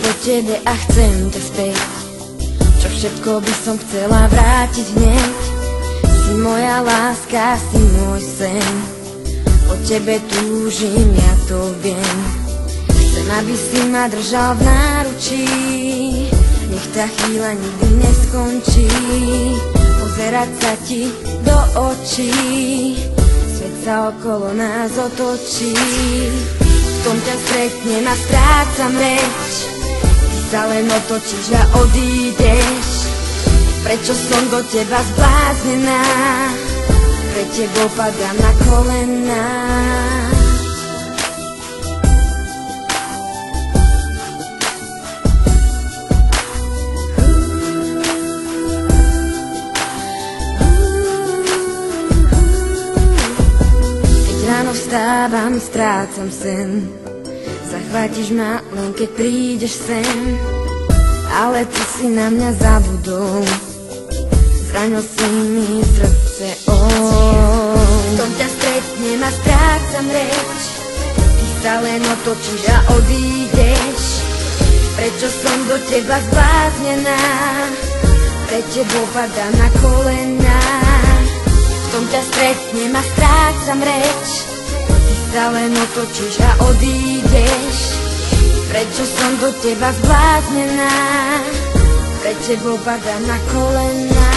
po tebe a chcem ťa späť. Čo všetko by som chcela vrátiť hneď. Si moja láska, si môj sen. Po tebe túžim, ja to viem. Chcem, aby si ma držal v náručí. Nech tá chvíľa nikdy neskončí. Pozerať sa ti do očí. Svet sa okolo nás otočí. V tom ťa stretnem a strácam reč. Ty sa len otočíš a odídeš. Prečo som do teba zbláznená? Pre tebou padám na kolená. Keď ráno vstávam, strácam sen. Zachvátiš ma len keď prídeš sem. Ale ty si na mňa zabudol. Zranil si mi srdce, v tom ťa stretnem a strácam reč. Ty sa len otočíš a odídeš. Prečo som do teba zbláznená? Pre tebou padám na kolená. V tom ťa stretnem a strácam reč. Ty sa len otočíš a odídeš. Prečo som do teba zbláznená? Pre tebou padám na kolená.